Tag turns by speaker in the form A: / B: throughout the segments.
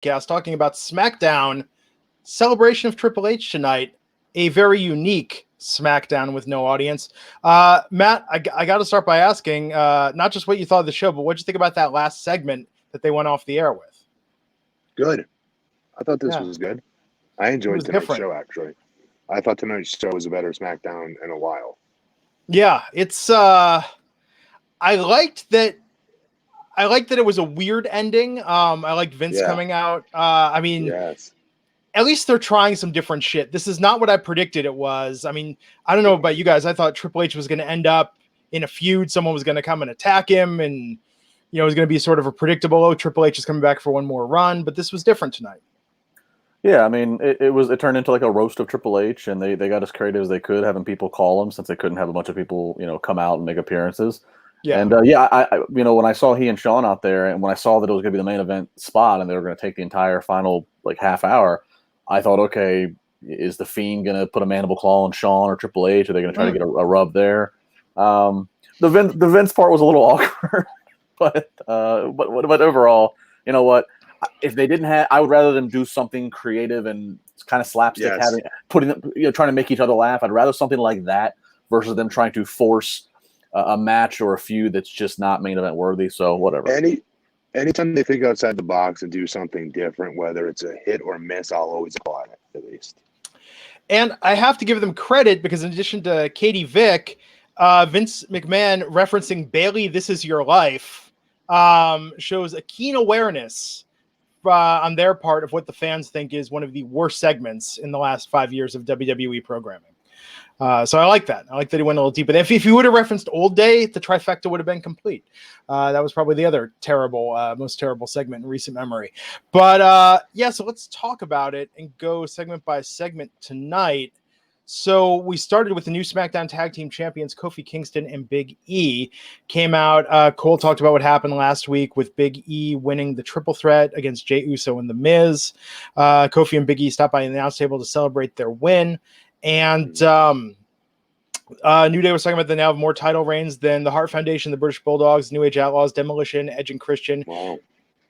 A: podcast talking about SmackDown, celebration of Triple H tonight, a very unique SmackDown with no audience. Matt, I got to start by asking not just what you thought of the show, but what you think about that last segment that they went off the air with.
B: Good. I thought this was good. I enjoyed tonight's show, actually. I thought tonight's show was a better SmackDown in a while.
A: Yeah, it's I liked that it was a weird ending. I liked Vince coming out. I mean, at least they're trying some different shit. This is not what I predicted it was. I mean, I don't know about you guys. I thought Triple H was going to end up in a feud. Someone was going to come and attack him, and you know, it was going to be sort of a predictable, Triple H is coming back for one more run. But this was different tonight.
C: Yeah, I mean, it turned into like a roast of Triple H, and they got as creative as they could, having people call him since they couldn't have a bunch of people, you know, come out and make appearances. Yeah. And I you know, when I saw he and Shawn out there, and when I saw that it was going to be the main event spot, and they were going to take the entire final like half hour, I thought, okay, is the Fiend going to put a mandible claw on Shawn or Triple H? Are they going to try to get a rub there? The Vince part was a little awkward, but overall, you know what? If they didn't have, I would rather them do something creative and kind of slapstick, trying to make each other laugh. I'd rather something like that versus them trying to force a match or a feud that's just not main event worthy. So whatever.
B: Anytime they think outside the box and do something different, whether it's a hit or miss, I'll always applaud it, at least.
A: And I have to give them credit because in addition to Katie Vick, Vince McMahon referencing Bayley, "This Is Your Life," shows a keen awareness on their part of what the fans think is one of the worst segments in the last 5 years of WWE programming. So I like that. I like that he went a little deeper. If he would have referenced Old Day, the trifecta would have been complete. That was probably the other most terrible segment in recent memory. But so let's talk about it and go segment by segment tonight. So we started with the new SmackDown Tag Team Champions, Kofi Kingston and Big E. Came out. Cole talked about what happened last week with Big E winning the triple threat against Jey Uso and The Miz. Kofi and Big E stopped by the announce table to celebrate their win. And New Day was talking about they now have more title reigns than the Hart Foundation, the British Bulldogs, New Age Outlaws, Demolition, Edge and Christian.
B: Wow.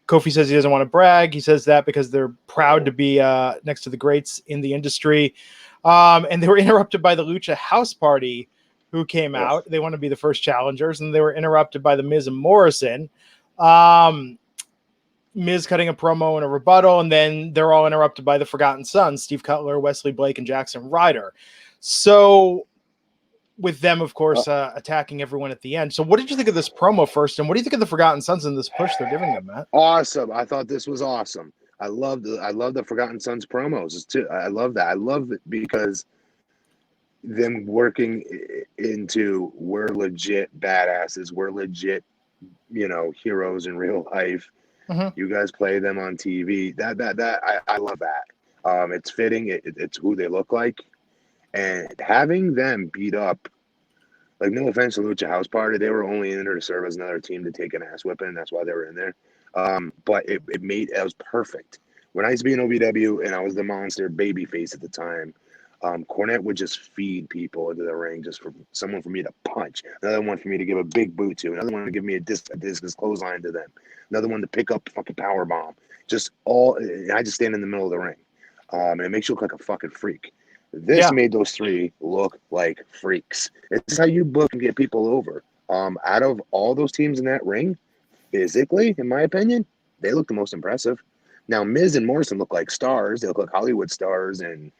A: Kofi says he doesn't want to brag. He says that because they're proud to be next to the greats in the industry. And they were interrupted by the Lucha House Party, who came out. They want to be the first challengers, and they were interrupted by the Miz and Morrison. Miz cutting a promo and a rebuttal, and then they're all interrupted by the Forgotten Sons, Steve Cutler, Wesley Blake, and Jackson Ryder. So with them, of course, attacking everyone at the end. So what did you think of this promo first, and what do you think of the Forgotten Sons and this push they're giving them, Matt?
B: Awesome. I thought this was awesome. I love the Forgotten Sons promos too. I love that. I love it because them working into we're legit badasses. We're legit, you know, heroes in real life. Mm-hmm. You guys play them on TV. I love that. It's fitting. It's who they look like, and having them beat up. Like, no offense to Lucha House Party, they were only in there to serve as another team to take an ass whipping, and that's why they were in there. But it was perfect. When I used to be in OVW and I was the monster baby face at the time, Cornette would just feed people into the ring just for someone for me to punch, another one for me to give a big boot to, another one to give me a discus clothesline to them, another one to pick up fucking power bomb. I just stand in the middle of the ring, and it makes you look like a fucking freak. This made those three look like freaks. It's how you book and get people over. Out of all those teams in that ring, physically, in my opinion, they look the most impressive. Now, Miz and Morrison look like stars. They look like Hollywood stars, and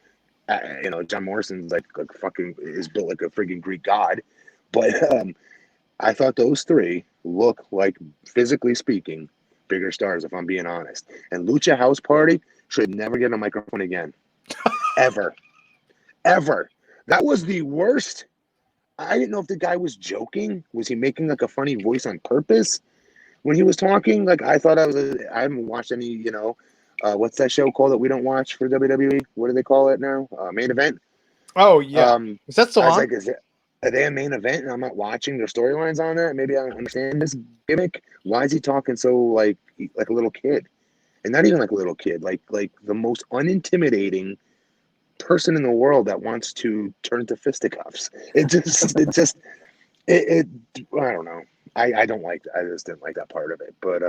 B: you know, John Morrison's like fucking is built like a freaking Greek god. But I thought those three look like, physically speaking, bigger stars, if I'm being honest. And Lucha House Party should never get a microphone again, ever. That was the worst. I didn't know if the guy was joking. Was he making like a funny voice on purpose when he was talking? Like, I thought I haven't watched any, you know, what's that show called that we don't watch for WWE? What do they call it now? Main Event?
A: Oh, yeah. Is that still on?
B: I was like, are they a main event and I'm not watching their storylines on that? Maybe I don't understand this gimmick. Why is he talking so like a little kid? And not even like a little kid, like the most unintimidating person in the world that wants to turn to fisticuffs. I don't know. I just didn't like that part of it. But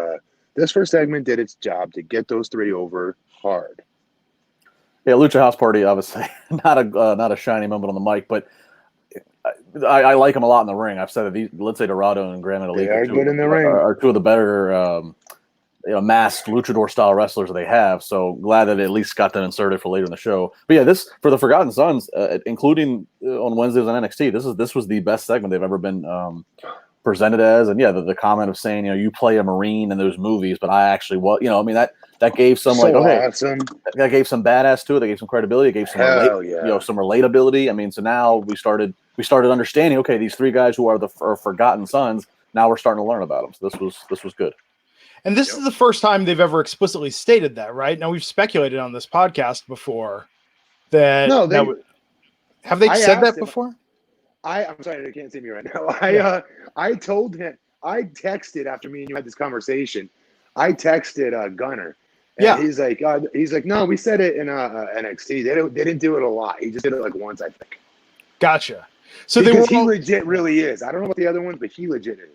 B: This first segment did its job to get those three over hard.
C: Yeah, Lucha House Party, obviously not a shiny moment on the mic, but I like them a lot in the ring. I've said that let's say Dorado and Gran Metalik
B: They are good in the ring.
C: Are two of the better masked luchador style wrestlers they have. So glad that it at least got them inserted for later in the show. But yeah, this for the Forgotten Sons, including on Wednesdays on NXT, this was the best segment they've ever been presented as. And yeah, the comment of saying, you play a Marine in those movies, but I actually that gave some
B: awesome.
C: That gave some badass to it. That gave some credibility. It gave some some relatability. I mean, so now we started understanding. Okay, these three guys who are the Forgotten Sons. Now we're starting to learn about them. So this was good.
A: And this is the first time they've ever explicitly stated that, right? Now we've speculated on this podcast before that.
B: No,
A: have they said that before?
B: I'm sorry, they can't see me right now. I told him. I texted after me and you had this conversation. I texted Gunner. And he's like, no, we said it in NXT. They didn't do it a lot. He just did it like once, I think.
A: Gotcha. So
B: because he legit really is. I don't know about the other ones, but he legit is.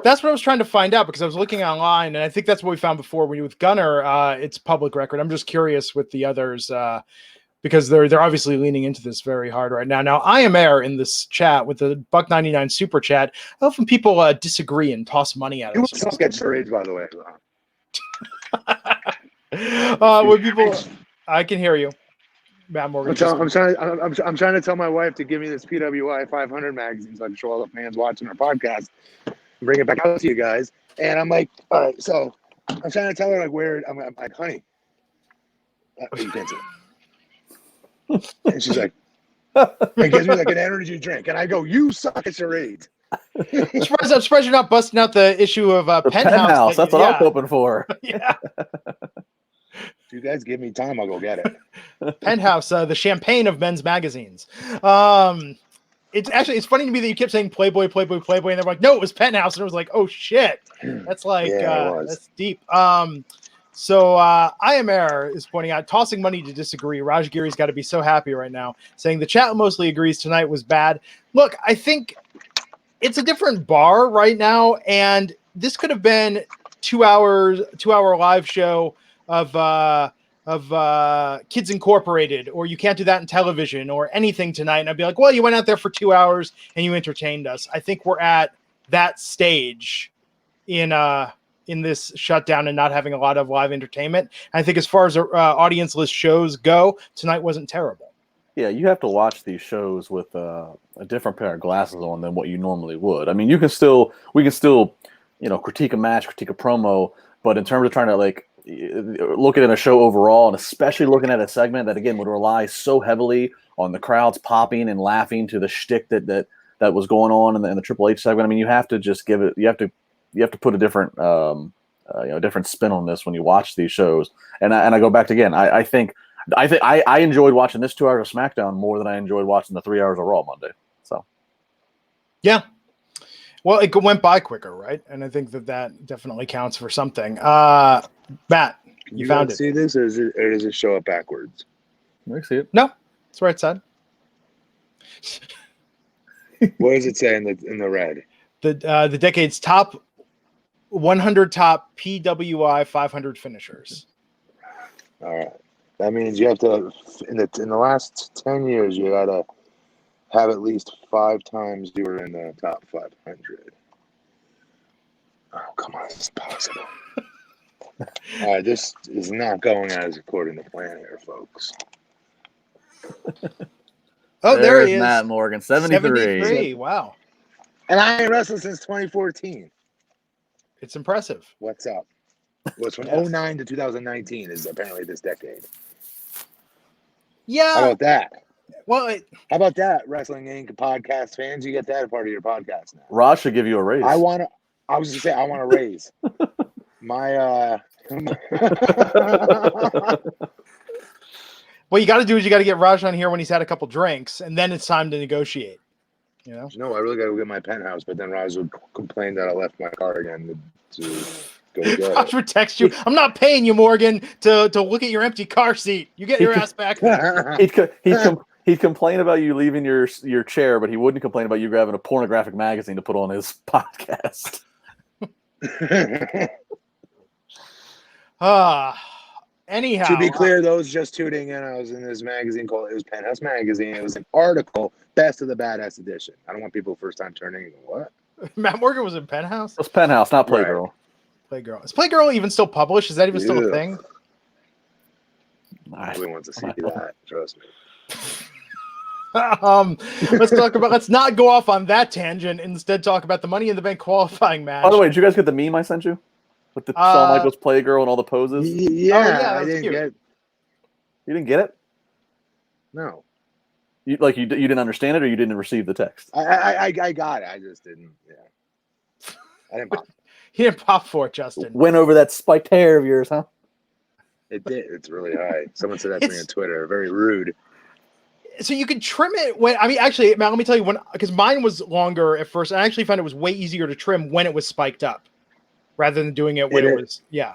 A: That's what I was trying to find out because I was looking online, and I think that's what we found before. With Gunner, it's public record. I'm just curious with the others because they're obviously leaning into this very hard right now. Now, I am air in this chat with the $1.99 super chat. Often people disagree and toss money at us.
B: You don't get charades, by the way.
A: When people, I can hear you, Matt Morgan.
B: I'm trying to tell my wife to give me this PWI 500 magazine so I can show all the fans watching our podcast and bring it back out to you guys. And I'm like, all right, so I'm trying to tell her like where I'm like, honey, you can't see it. And she's like, it gives me like an energy drink, and I go, you suck at charades.
A: I'm surprised you're not busting out the issue of Penthouse.
C: That's what I'm hoping for.
A: Yeah.
B: If you guys give me time, I'll go get it.
A: Penthouse, the champagne of men's magazines. It's funny to me that you kept saying Playboy, and they're like, no, it was Penthouse, and it was like, oh shit, that's like that's deep. So I Am Air is pointing out, tossing money to disagree. Raj Giri's got to be so happy right now, saying the chat mostly agrees tonight was bad. Look, I think it's a different bar right now, and this could have been 2 hour live show of Kids Incorporated, or You Can't Do That in Television, or anything tonight. And I'd be like, well, you went out there for 2 hours and you entertained us. I think we're at that stage in this shutdown and not having a lot of live entertainment. And I think as far as audience list shows go, tonight wasn't terrible.
C: Yeah, you have to watch these shows with a different pair of glasses on than what you normally would. I mean, we can still, critique a match, critique a promo, but in terms of trying to looking at a show overall, and especially looking at a segment that again would rely so heavily on the crowds popping and laughing to the shtick that was going on in the Triple H segment. I mean, you have to just give it. You have to put a different different spin on this when you watch these shows. And I go back to again. I think I enjoyed watching this 2 hours of SmackDown more than I enjoyed watching the 3 hours of Raw Monday. So
A: yeah. Well, it went by quicker, right? And I think that definitely counts for something. Matt, you found it.
B: See this, or does it show up backwards?
C: I see it.
A: No, it's right side.
B: What does it say in the red?
A: The decade's top 100 top PWI 500 finishers.
B: All right, that means you have to in the last 10 years you got to have at least 5 times you were in the top 500. Oh, come on, this is possible. All right, this is not going as according to plan here, folks.
A: Oh, there he is.
C: Matt Morgan, 73.
A: Wow.
B: And I ain't wrestled since 2014.
A: It's impressive.
B: What's up? What's from 2009 to 2019 is apparently this decade.
A: Yeah.
B: How about that?
A: Well,
B: how about that, Wrestling Inc. podcast fans? You get that part of your podcast now.
C: Raj should give you a raise.
B: I want a raise. My
A: what you got to do is you got to get Raj on here when he's had a couple drinks, and then it's time to negotiate.
B: No, I really got to go get my penthouse, but then Raj would complain that I left my car again to go get it.
A: Raj would text you, I'm not paying you, Morgan, to look at your empty car seat. You get your ass back there.
C: He'd complain about you leaving your chair, but he wouldn't complain about you grabbing a pornographic magazine to put on his podcast.
A: Anyhow.
B: To be clear, those just tuning in, I was in this magazine called, it was Penthouse Magazine. It was an article, Best of the Badass Edition. I don't want people first time turning, what?
A: Matt Morgan was in Penthouse?
C: It was Penthouse, not Playgirl.
B: Right.
A: Playgirl. Is Playgirl even still published? Is that even still a thing?
B: Nobody wants to see that, trust me.
A: Let's not go off on that tangent. Instead, talk about the Money in the Bank qualifying match.
C: By the way, did you guys get the meme I sent you with the Shawn Michaels Playgirl and all the poses?
B: Yeah, I didn't get.
C: You didn't get it?
B: No.
C: You didn't understand it, or you didn't receive the text?
B: I got it. I just didn't. Yeah. I didn't pop.
A: He didn't pop for it, Justin.
C: Went over that spiked hair of yours, huh?
B: It did. It's really high. Someone said that to me on Twitter. Very rude.
A: So you can trim it when, actually, Matt, let me tell you, because mine was longer at first. I actually found it was way easier to trim when it was spiked up rather than doing it when it was, yeah.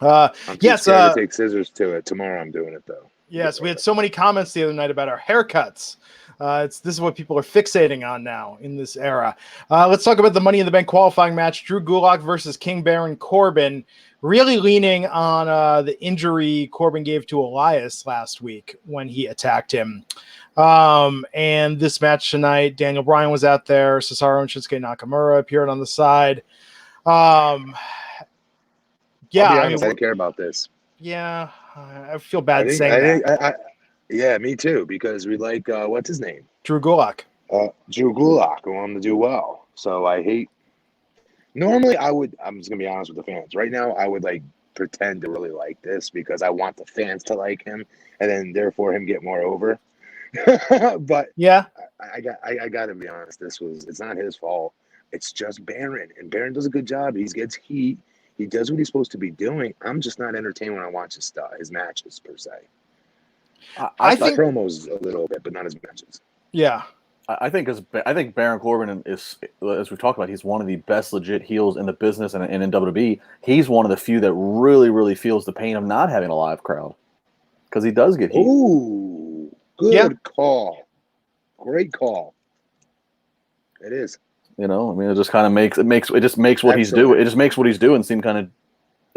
B: I'm too scared to take scissors to it. Tomorrow I'm doing it, though.
A: Yes, we had so many comments the other night about our haircuts. This is what people are fixating on now in this era. Let's talk about the Money in the Bank qualifying match. Drew Gulak versus King Baron Corbin. Really leaning on the injury Corbin gave to Elias last week when he attacked him. And this match tonight, Daniel Bryan was out there. Cesaro and Shinsuke Nakamura appeared on the side.
B: Yeah, I don't care about this.
A: Yeah, I feel bad saying that.
B: Yeah, me too, because we like, what's his name?
A: Drew Gulak.
B: Drew Gulak. We want him to do well. So I hate. Normally, I'm just going to be honest with the fans. Right now, I would pretend to really like this because I want the fans to like him and then therefore him get more over. But
A: yeah,
B: I got to be honest. It's not his fault. It's just Baron. And Baron does a good job. He gets heat. He does what he's supposed to be doing. I'm just not entertained when I watch his matches, per se. I think promos a little bit, but not his matches.
A: Yeah.
C: I think Baron Corbin is, as we've talked about, he's one of the best legit heels in the business and in WWE. He's one of the few that really, really feels the pain of not having a live crowd because he does get heat.
B: Ooh, good call. Great call. It is.
C: You know, I mean, it just kind of makes what he's doing. It just makes what he's doing seem kind of,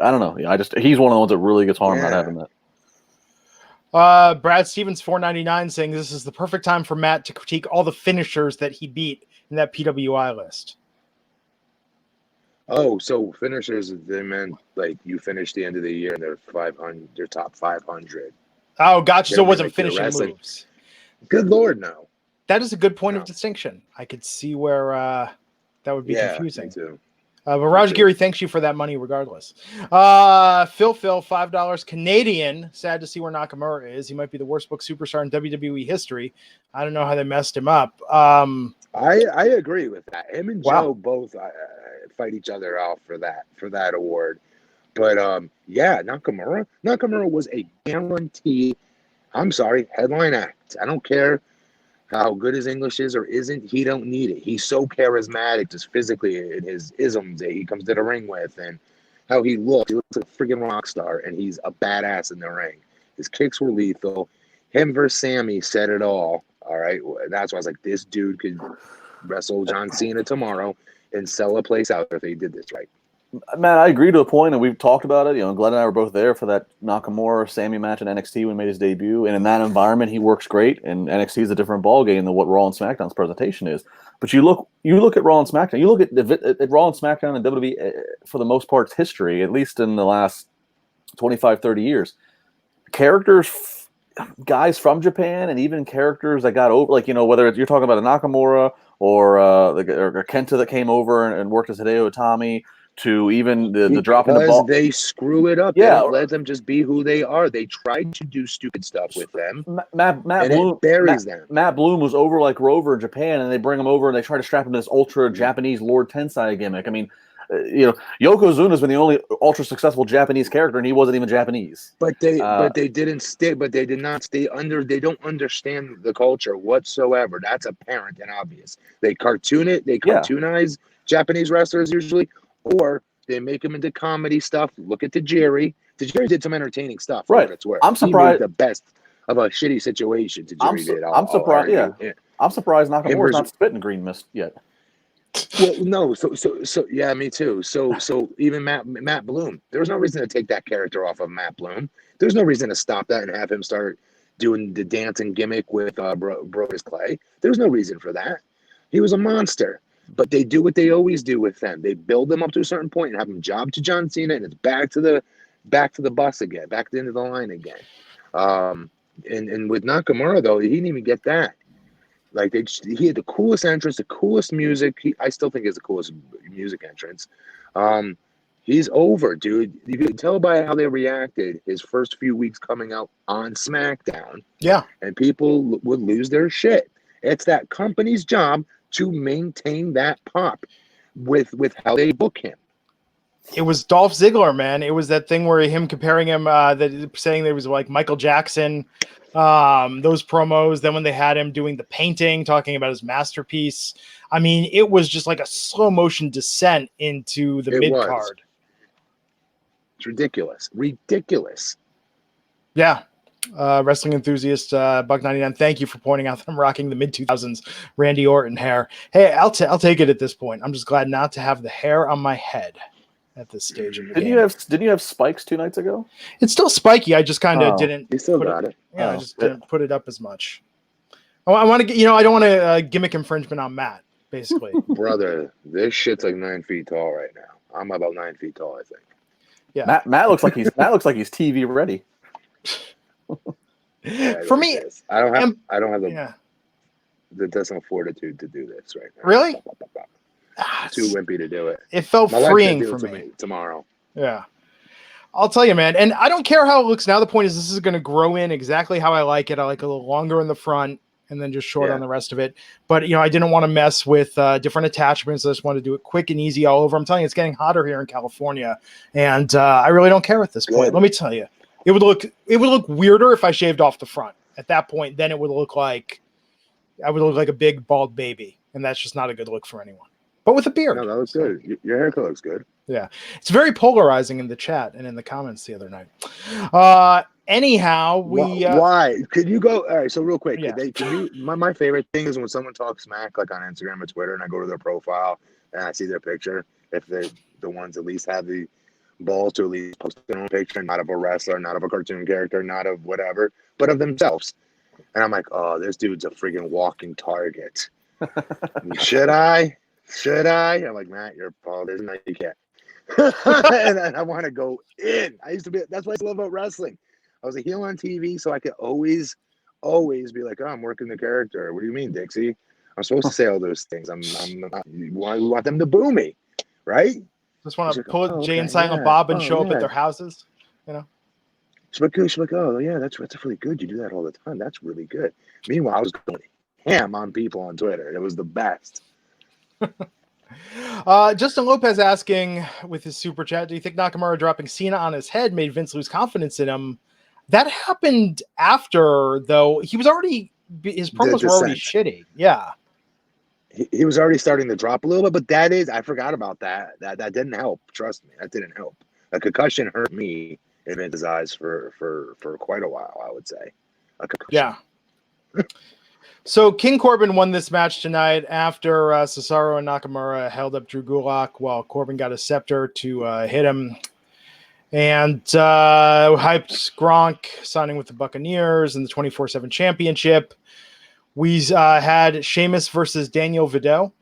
C: I don't know. Yeah, he's one of the ones that really gets harmed not having that.
A: Brad Stevens 499 saying this is the perfect time for Matt to critique all the finishers that he beat in that PWI list.
B: Oh, so finishers, they meant you finish the end of the year and they're 500, they're top 500.
A: Oh, gotcha. So it wasn't finishing moves.
B: Good Lord, no.
A: That is a good point of distinction. I could see where that would be confusing.
B: Me too.
A: But Raj Giri thanks you for that money regardless. Phil, $5 Canadian. Sad to see where Nakamura is. He might be the worst book superstar in WWE history. I don't know how they messed him up.
B: I agree with that. Him and Joe both fight each other out for that award. But Nakamura was a guaranteed, headline act. I don't care how good his English is or isn't, he don't need it. He's so charismatic just physically in his isms that he comes to the ring with and how he looks. He looks like a freaking rock star, and he's a badass in the ring. His kicks were lethal. Him versus Sammy said it all right? That's why I was like, this dude could wrestle John Cena tomorrow and sell a place out if they did this right.
C: Matt, I agree to a point, and we've talked about it. You know, Glenn and I were both there for that Nakamura-Sammy match in NXT when he made his debut, and in that environment, he works great. And NXT is a different ballgame than what Raw and SmackDown's presentation is. But you look at Raw and SmackDown. You look at Raw and SmackDown and WWE for the most part, history, at least in the last 25, 30 years. Characters, guys from Japan, and even characters that got over, whether you're talking about a Nakamura or Kenta that came over and worked as Hideo Itami. To even the dropping the ball.
B: They screw it up. Yeah. They don't let them just be who they are. They tried to do stupid stuff with them.
C: Matt Bloom buries them. Matt Bloom was over like Rover in Japan, and they bring him over and they try to strap him to this ultra Japanese Lord Tensai gimmick. I mean, Yokozuna's been the only ultra successful Japanese character, and he wasn't even Japanese.
B: But they didn't stay. But they did not stay under. They don't understand the culture whatsoever. That's apparent and obvious. They cartoon it. They cartoonize Japanese wrestlers usually. Or they make him into comedy stuff. Look at Tajiri. Tajiri did some entertaining stuff.
C: Right.
B: I'm surprised. He made the best of a shitty situation. Tajiri did.
C: I'm surprised. I'm surprised Nakamura's not spitting green mist yet.
B: Well, no, so yeah, me too. So even Matt Bloom, there was no reason to take that character off of Matt Bloom. There's no reason to stop that and have him start doing the dancing gimmick with Brodus Clay. There's no reason for that. He was a monster. But they do what they always do with them. They build them up to a certain point and have them job to John Cena, and it's back to the bus again, back to the end of the line again. And with Nakamura though, he didn't even get that. Like he had the coolest entrance, the coolest music. I still think he has the coolest music entrance. He's over, dude. You can tell by how they reacted his first few weeks coming out on SmackDown.
A: Yeah,
B: and people would lose their shit. It's that company's job to maintain that pop with how they book him.
A: it was Dolph Ziggler, man. It was that thing where him comparing him, that saying there was like Michael Jackson, those promos. Then when they had him doing the painting, talking about his masterpiece. I mean, it was just like a slow motion descent into the mid card.
B: It's ridiculous.
A: Yeah. Wrestling enthusiast Buck99, thank you for pointing out that I'm rocking the mid 2000s Randy Orton hair. Hey, I'll take it at this point. I'm just glad not to have the hair on my head at this stage of the game.
C: Did you have spikes 2 nights ago?
A: It's still spiky. I just kind of didn't.
B: You still got it.
A: Yeah, I just didn't put it up as much. I want to get. I don't want to gimmick infringement on Matt. Basically,
B: brother, this shit's like 9 feet tall right now. I'm about 9 feet tall, I think.
A: Yeah,
C: Matt looks like he's TV ready.
A: For me,
B: I don't have the intestinal fortitude to do this right now.
A: Really?
B: Too wimpy to do it.
A: It felt freeing for me
B: tomorrow.
A: Yeah, I'll tell you, man. And I don't care how it looks now. The point is, this is going to grow in exactly how I like it. I like a little longer in the front and then just short on the rest of it. But I didn't want to mess with different attachments. I just wanted to do it quick and easy all over. I'm telling you, it's getting hotter here in California, and I really don't care at this point. Let me tell you. It would look weirder if I shaved off the front. At that point, then it would look like I would look like a big bald baby, and that's just not a good look for anyone. But with a beard,
B: no, that looks good. Your haircut looks good.
A: Yeah, it's very polarizing in the chat and in the comments the other night. Anyhow,
B: why could you go? All right, so real quick,
A: yeah.
B: My favorite thing is when someone talks smack, like on Instagram or Twitter, and I go to their profile and I see their picture. If they're the ones at least have the balls to at least post their own picture, not of a wrestler, not of a cartoon character, not of whatever, but of themselves. And I'm like, oh, this dude's a freaking walking target. Should I? I'm like, Matt, you're Paul. There's no, you can't. And I want to go in. That's what I love about wrestling. I was a heel on TV, so I could always be like, oh, I'm working the character. What do you mean, Dixie? I'm supposed to say all those things. I'm not, you want them to boo me, right?
A: Just want to pull Jay and Silent Bob and show up at their houses,
B: She's like, oh yeah, that's really good. You do that all the time. That's really good. Meanwhile, I was going ham on people on Twitter. It was the best.
A: Justin Lopez asking with his super chat, do you think Nakamura dropping Cena on his head made Vince lose confidence in him? That happened after, though. His promos were already shitty. Yeah.
B: He was already starting to drop a little bit, but I forgot about that. That didn't help. Trust me, that didn't help. A concussion hurt me in Vince's eyes for quite a while, I would say. A concussion.
A: Yeah. So King Corbin won this match tonight after Cesaro and Nakamura held up Drew Gulak while Corbin got a scepter to hit him. And hyped Gronk signing with the Buccaneers in the 24/7 championship. We had Sheamus versus Daniel Vidal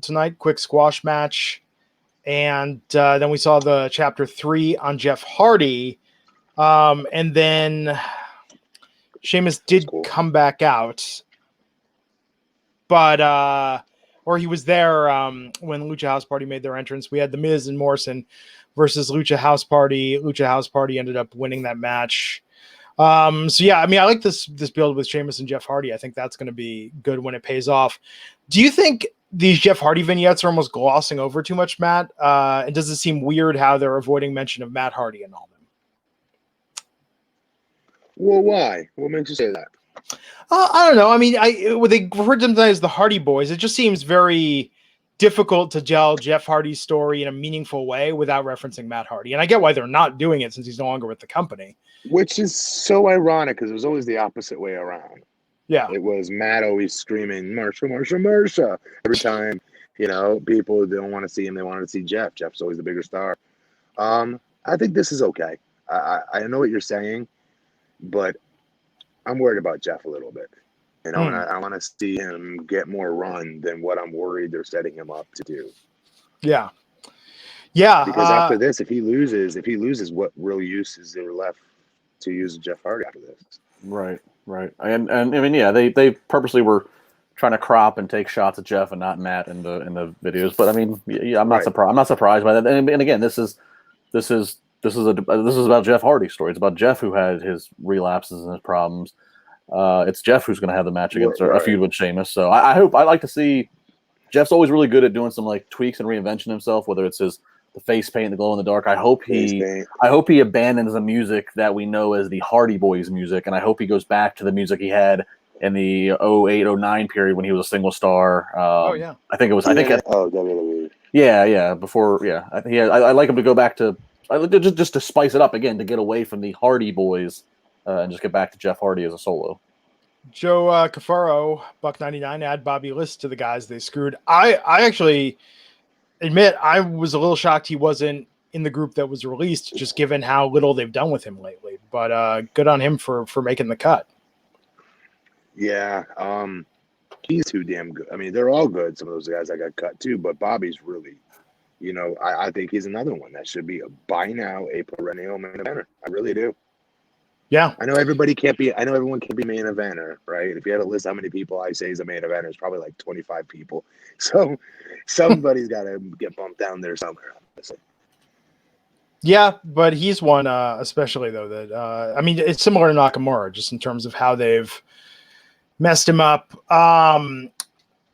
A: tonight, quick squash match. And then we saw the Chapter 3 on Jeff Hardy. And then Sheamus did come back out. But, or he was there when Lucha House Party made their entrance. We had The Miz and Morrison versus Lucha House Party. Lucha House Party ended up winning that match. So yeah, I mean, I like this build with Sheamus and Jeff Hardy. I think that's going to be good when it pays off. Do you think these Jeff Hardy vignettes are almost glossing over too much, Matt? And does it seem weird how they're avoiding mention of Matt Hardy and all them?
B: Well, why? What makes you say that?
A: I don't know. I mean, they refer to them as the Hardy Boys. It just seems very difficult to tell Jeff Hardy's story in a meaningful way without referencing Matt Hardy. And I get why they're not doing it since he's no longer with the company.
B: Which is so ironic because it was always the opposite way around.
A: Yeah.
B: It was Matt always screaming, Marsha, Marsha, Marsha, every time You know, people don't want to see him. They want to see Jeff. Jeff's always the bigger star. I think this is okay. I know what you're saying, but I'm worried about Jeff a little bit. You know, and I want to see him get more run than what I'm worried they're setting him up to do.
A: Yeah. Yeah.
B: Because after this, if he loses, what real use is there left to use Jeff Hardy after this?
C: Right. And I mean, yeah, they purposely were trying to crop and take shots at Jeff and not Matt in the videos. But I mean, yeah, I'm not surprised. I'm not surprised by that. And again, this is about Jeff Hardy's story. It's about Jeff who had his relapses and his problems. It's Jeff who's going to have the match against a feud with Sheamus. So I like to see. Jeff's always really good at doing some like tweaks and reinvention himself, whether it's the face paint, the glow in the dark. I hope he abandons the music that we know as the Hardy Boys music, and I hope he goes back to the music he had in the 08-09 period when he was a single star.
B: WWE.
C: I like him to go back to just to spice it up again, to get away from the Hardy Boys and just get back to Jeff Hardy as a solo.
A: Joe Cafaro, $1.99, add Bobby List to the guys they screwed. I actually admit I was a little shocked he wasn't in the group that was released, just given how little they've done with him lately. But good on him for making the cut.
B: Yeah, he's too damn good. I mean, they're all good, some of those guys that got cut too, but Bobby's really, you know, I think he's another one that should be by now a perennial main eventer. I really do.
A: Yeah.
B: I know everyone can't be main eventer, right? If you had to list how many people I say is a main eventer, it's probably like 25 people. So somebody's got to get bumped down there somewhere, obviously.
A: Yeah, but he's one, especially though, that I mean, it's similar to Nakamura, just in terms of how they've messed him up.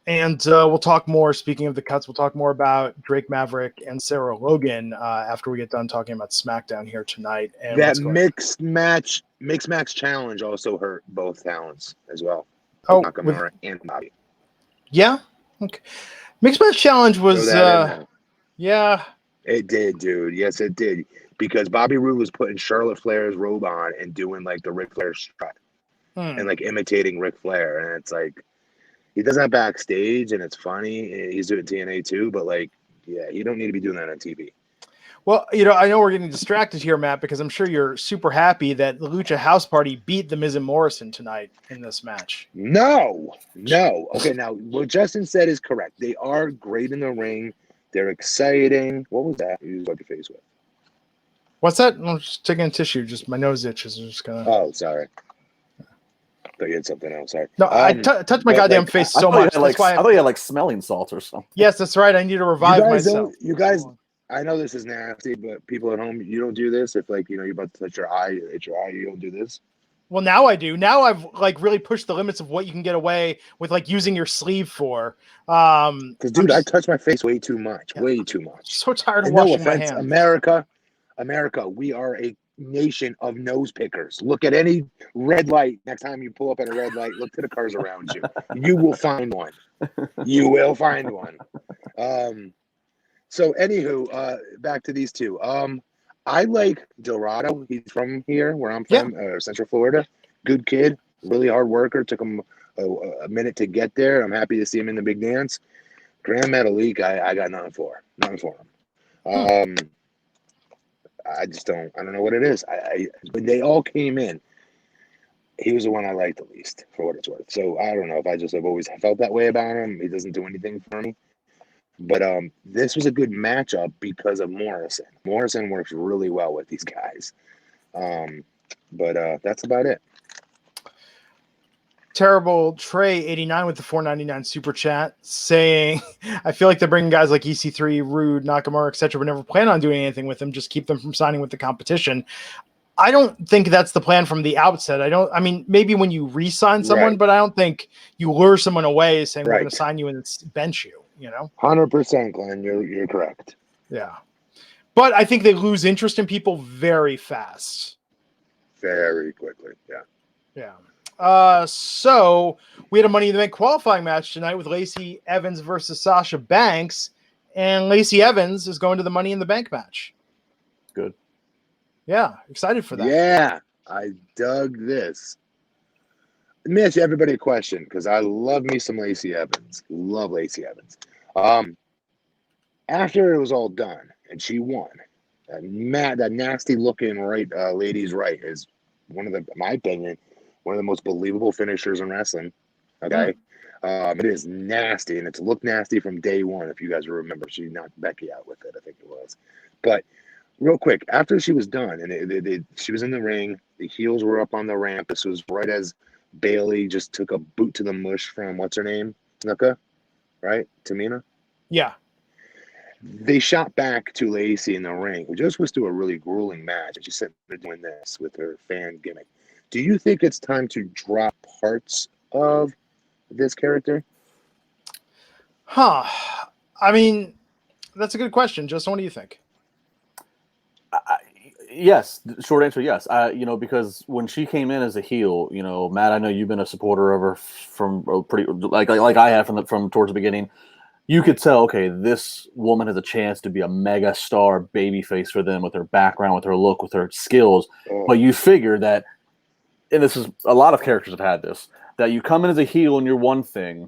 A: And we'll talk more. Speaking of the cuts, we'll talk more about Drake Maverick and Sarah Logan after we get done talking about SmackDown here tonight. And
B: that mixed match challenge also hurt both talents as well.
A: Oh,
B: Nakamura and Bobby.
A: Yeah. Okay. Mixed match challenge was. Yeah.
B: It did, dude. Yes, it did. Because Bobby Roode was putting Charlotte Flair's robe on and doing like the Ric Flair strut and like imitating Ric Flair, and it's like. He does that backstage, and it's funny. And he's doing TNA too, but like, yeah, you don't need to be doing that on TV.
A: Well, you know, I know we're getting distracted here, Matt, because I'm sure you're super happy that the Lucha House Party beat the Miz and Morrison tonight in this match.
B: No. Okay, now what Justin said is correct. They are great in the ring. They're exciting. What was that? You wipe your face with.
A: What's that? I'm just taking a tissue. Just my nose itches. I'm just gonna.
B: Oh, sorry. I thought you had something else. Sorry.
A: No, I touched my goddamn face so much.
C: That's why I thought you had like smelling salts or something.
A: Yes, that's right. I need to revive myself.
B: You guys, I know this is nasty, but people at home, you don't do this. If like, you know, you're about to touch your eye, you don't do this.
A: Well, now I do. Now I've like really pushed the limits of what you can get away with, like using your sleeve for.
B: Because dude, I touch my face way too much. Yeah. Way too much.
A: So tired of washing my hands.
B: America, we are a nation of nose pickers. Look at any red light. Next time you pull up at a red light, look to the cars around you. You will find one. You will find one. So anywho, back to these two. I like Dorado. He's from here, where I'm from, Central Florida. Good kid, really hard worker. Took him a minute to get there. I'm happy to see him in the big dance. Grand Metalik, I got nothing for him. I don't know what it is. When they all came in, he was the one I liked the least, for what it's worth. So I don't know if I just have always felt that way about him. He doesn't do anything for me. But this was a good matchup because of Morrison. Morrison works really well with these guys. But that's about it.
A: Terrible Trey 89 with the $4.99 super chat saying, I feel like they're bringing guys like EC3, Rude, Nakamura, etc., but never plan on doing anything with them. Just keep them from signing with the competition. I don't think that's the plan from the outset. I mean, maybe when you re-sign someone, but I don't think you lure someone away saying we're going to sign you and bench you, you know?
B: 100%, Glenn. You're correct.
A: Yeah. But I think they lose interest in people very fast.
B: Very quickly, yeah.
A: Yeah. So we had a Money in the Bank qualifying match tonight with Lacey Evans versus Sasha Banks, and Lacey Evans is going to the Money in the Bank match.
C: Good.
A: Yeah, excited for that.
B: Yeah, I dug this. Let me ask everybody a question, because I love me some Lacey Evans. Love Lacey Evans. After it was all done and she won, that nasty looking ladies right is one of the, in my opinion, one of the most believable finishers in wrestling. Okay. It is nasty, and it's looked nasty from day one. If you guys remember, she knocked Becky out with it, I think it was. But real quick, after she was done, and she was in the ring, the heels were up on the ramp. This was right as Bayley just took a boot to the mush from what's her name, Snuka, right? Tamina.
A: Yeah.
B: They shot back to Lacey in the ring, who just was to a really grueling match, and she's sitting there doing this with her fan gimmick. Do you think it's time to drop parts of this character?
A: Huh. I mean, that's a good question. Justin, what do you think?
C: Yes, short answer, yes. Because when she came in as a heel, Matt, I know you've been a supporter of her from pretty like I have from towards the beginning. You could tell, okay, this woman has a chance to be a mega star babyface for them with her background, with her look, with her skills. But you figure that, and this is a lot of characters have had this, that you come in as a heel and you're one thing,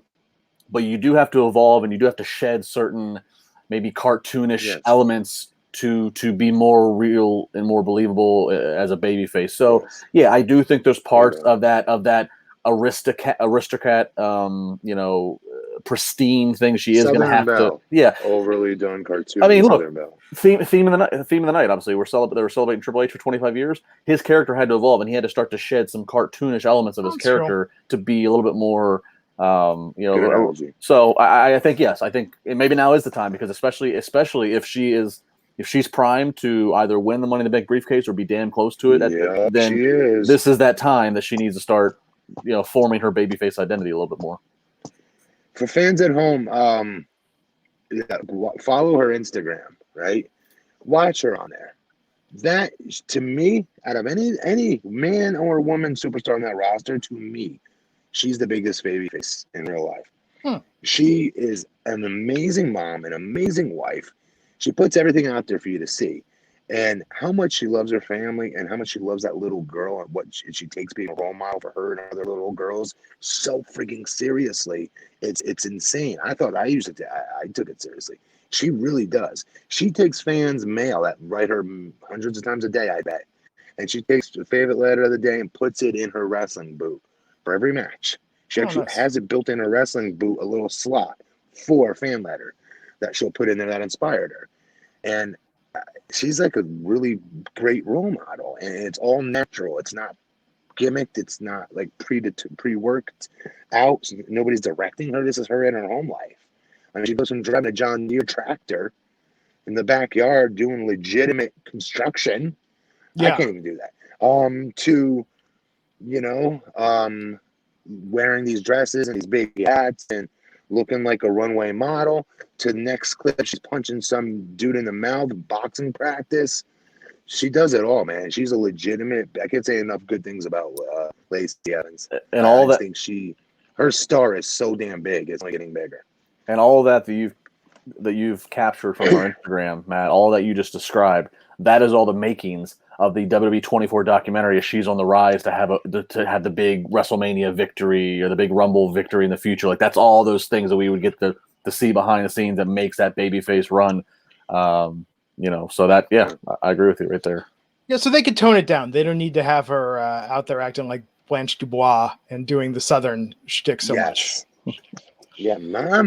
C: but you do have to evolve and you do have to shed certain maybe cartoonish elements to be more real and more believable as a babyface. So yeah, I do think there's parts of that aristocrat, pristine thing she is going to have to. Yeah,
B: overly done cartoon.
C: I mean, look, theme of the night. Obviously, they were celebrating Triple H for 25 years. His character had to evolve, and he had to start to shed some cartoonish elements of his character to be a little bit more. So I think yes, I think maybe now is the time, because especially if she's primed to either win the Money in the Bank briefcase or be damn close to it, then this is that time that she needs to start, forming her babyface identity a little bit more.
B: For fans at home, follow her Instagram, right? Watch her on there. That, to me, out of any man or woman superstar on that roster, to me, she's the biggest babyface in real life. She is an amazing mom, an amazing wife. She puts everything out there for you to see. And how much she loves her family, and how much she loves that little girl, and what she takes being a role model for her and other little girls so freaking seriously. It's insane. I thought I took it seriously. She really does. She takes fans' mail that write her hundreds of times a day, I bet. And she takes the favorite letter of the day and puts it in her wrestling boot for every match. She actually has it built in her wrestling boot, a little slot for a fan letter that she'll put in there that inspired her. And she's like a really great role model, and it's all natural. It's not gimmicked. It's not like pre-worked out. Nobody's directing her. This is her in her home life. I mean, she goes from driving a John Deere tractor in the backyard doing legitimate construction. I can't even do that. To wearing these dresses and these big hats and looking like a runway model, to next clip she's punching some dude in the mouth, boxing practice. She does it all, man. She's a legitimate. I can't say enough good things about Lacey Evans.
C: And all that,
B: I think her star is so damn big. It's only getting bigger.
C: And all that you've captured from her Instagram, Matt, all that you just described, that is all the makings of the WWE 24 documentary. As she's on the rise to have the big WrestleMania victory or the big Rumble victory in the future. Like, that's all those things that we would get to see behind the scenes that makes that babyface run. So that, I agree with you right there.
A: Yeah, so they could tone it down. They don't need to have her out there acting like Blanche Dubois and doing the Southern shtick so much.
B: Yeah, ma.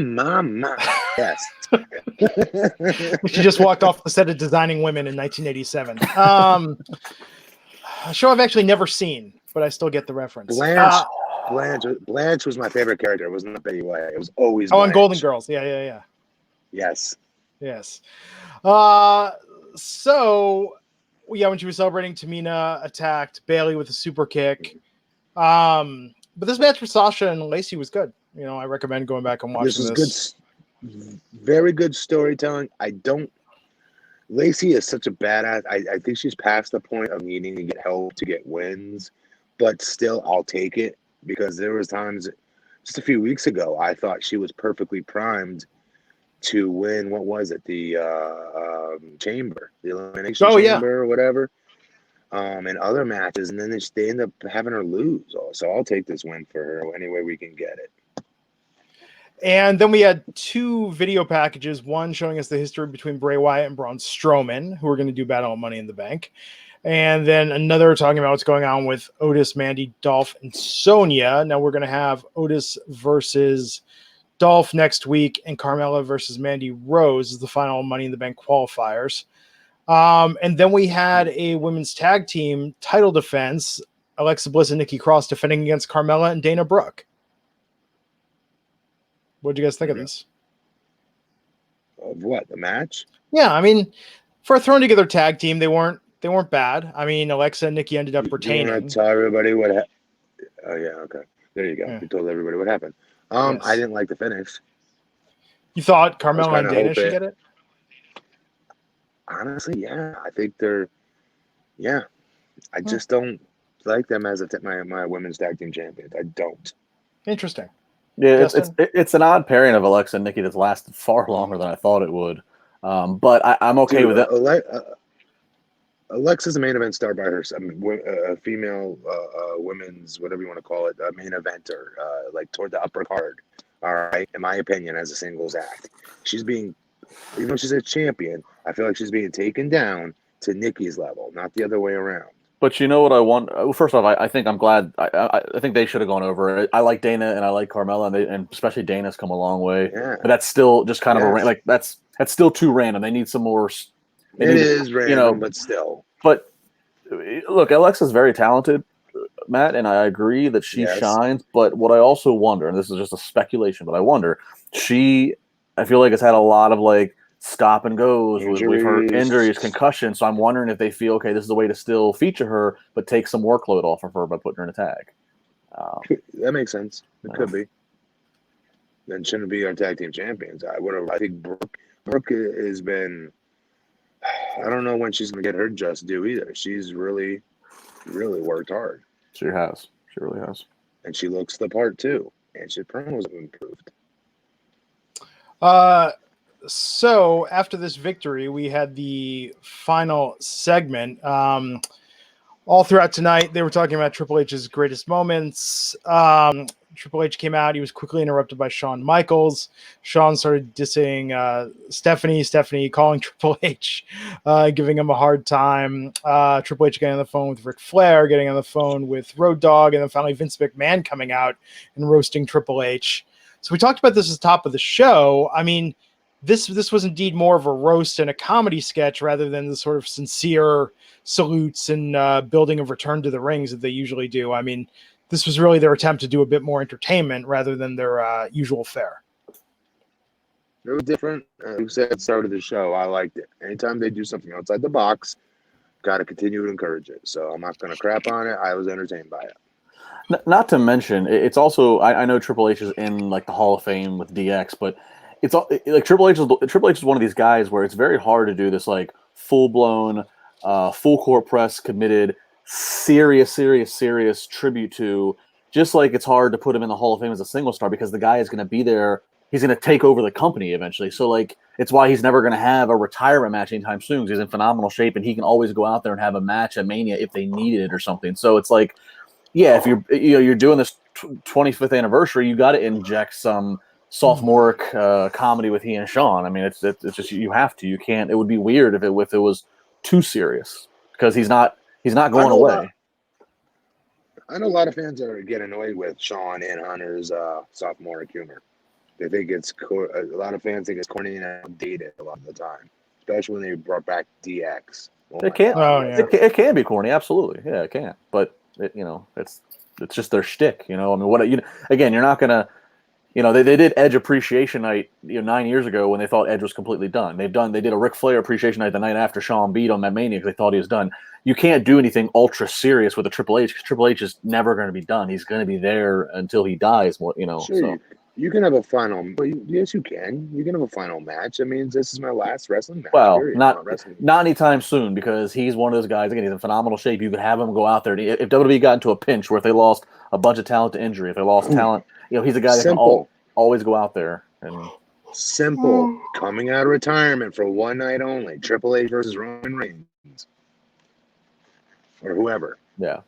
B: Yes.
A: She just walked off the set of Designing Women in 1987. A show I've actually never seen, but I still get the reference.
B: Blanche was my favorite character. It was not Betty White. It was always
A: Blanche. And Golden Girls. Yeah.
B: Yes.
A: So, when she was celebrating, Tamina attacked Bayley with a super kick. But this match with Sasha and Lacey was good. I recommend going back and watching this.
B: This good, very good storytelling. Lacey is such a badass. I think she's past the point of needing to get help to get wins, but still, I'll take it, because there was times just a few weeks ago I thought she was perfectly primed to win. What was it? The chamber, the elimination chamber or whatever. And other matches, and then they end up having her lose. So I'll take this win for her any way we can get it.
A: And then we had 2 video packages, one showing us the history between Bray Wyatt and Braun Strowman, who are going to do battle on Money in the Bank. And then another talking about what's going on with Otis, Mandy, Dolph, and Sonya. Now we're going to have Otis versus Dolph next week, and Carmella versus Mandy Rose is the final Money in the Bank qualifiers. And then we had a women's tag team title defense, Alexa Bliss and Nikki Cross defending against Carmella and Dana Brooke. What do you guys think of this?
B: Of what, the match?
A: Yeah, I mean, for a thrown together tag team, they weren't bad. I mean, Alexa and Nikki ended up retaining.
B: You want to tell everybody what happened? Oh yeah, okay. There you go. Yeah. You told everybody what happened. Yes. I didn't like the finish.
A: You thought Carmella and Dana should get it?
B: Honestly, yeah. I think they're. Yeah, I just don't like them as my women's tag team champions. I don't.
A: Interesting.
C: Yeah, it's an odd pairing of Alexa and Nikki that's lasted far longer than I thought it would. But I'm okay with it.
B: Alexa's a main event star by herself. A female women's, whatever you want to call it, a main eventer, like toward the upper card. All right, in my opinion, as a singles act, she's being, even though she's a champion, I feel like she's being taken down to Nikki's level, not the other way around.
C: But you know what I want? First off, I think I'm glad. I think they should have gone over. I like Dana and I like Carmella, and especially Dana's come a long way.
B: Yeah.
C: But that's still just kind of that's still too random. They need some more.
B: It is random, but still.
C: But look, Alexa's very talented, Matt, and I agree that she shines. But what I also wonder, and this is just a speculation, but I wonder, I feel like it's had a lot of like stop and goes with her injuries, concussions. So I'm wondering if they feel, okay, this is a way to still feature her, but take some workload off of her by putting her in a tag.
B: That makes sense. It could be. Then shouldn't be our tag team champions. I think Brooke has been. I don't know when she's going to get her just due either. She's really, really worked hard.
C: She has. She really has.
B: And she looks the part too. And she promos have improved.
A: So after this victory, we had the final segment. All throughout tonight, they were talking about Triple H's greatest moments. Triple H came out. He was quickly interrupted by Shawn Michaels. Shawn started dissing Stephanie calling Triple H, giving him a hard time. Triple H getting on the phone with Ric Flair, getting on the phone with Road Dogg, and then finally Vince McMahon coming out and roasting Triple H. So we talked about this at the top of the show. I mean, this was indeed more of a roast and a comedy sketch rather than the sort of sincere salutes and building of return to the rings that they usually do. I mean, this was really their attempt to do a bit more entertainment rather than their usual fare.
B: It was different. You said at the start of the show, I liked it. Anytime they do something outside the box, got to continue to encourage it. So I'm not going to crap on it. I was entertained by it.
C: Not to mention, it's also, I know Triple H is in like the Hall of Fame with DX, but it's like Triple H is one of these guys where it's very hard to do this like full blown, full court press committed, serious tribute to, just like it's hard to put him in the Hall of Fame as a single star because the guy is going to be there. He's going to take over the company eventually. So like, it's why he's never going to have a retirement match anytime soon. He's in phenomenal shape and he can always go out there and have a match at Mania if they need it or something. So it's like, yeah, if you're doing this 25th anniversary, you got to inject some sophomoric comedy with he and Shawn. I mean, it's just, you have to. You can't. It would be weird if it was too serious because he's not going away.
B: I know a lot of fans are getting annoyed with Shawn and Hunter's sophomoric humor. They think a lot of fans think it's corny and outdated a lot of the time, especially when they brought back DX.
C: It can. It can be corny, absolutely. Yeah, it can. But it's just their shtick. I mean, again, you're not gonna. They did Edge Appreciation Night 9 years ago when they thought Edge was completely done. They did a Ric Flair Appreciation Night the night after Shawn beat on that Mania because they thought he was done. You can't do anything ultra serious with a Triple H because Triple H is never going to be done. He's going to be there until he dies. Sure,
B: so. You can have a final. Yes, you can. You can have a final match. I mean, this is my last wrestling match.
C: Well, not anytime soon because he's one of those guys. Again, he's in phenomenal shape. You could have him go out there. If WWE got into a pinch where if they lost a bunch of talent to injury, if they lost talent, he's a guy that can always go out there. And
B: simple. Coming out of retirement for one night only. Triple H versus Roman Reigns. Or whoever.
C: Yeah.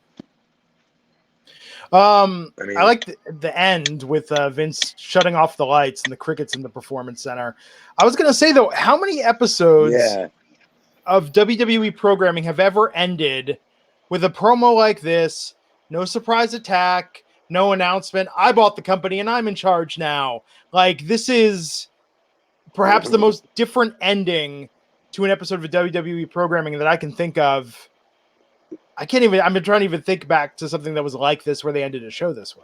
A: I like the end with Vince shutting off the lights and the crickets in the performance center. I was gonna say though, how many episodes of WWE programming have ever ended with a promo like this? No surprise attack, no announcement. I bought the company and I'm in charge now. Like, this is perhaps the most different ending to an episode of WWE programming that I can think of. I'm trying to even think back to something that was like this where they ended a show this way.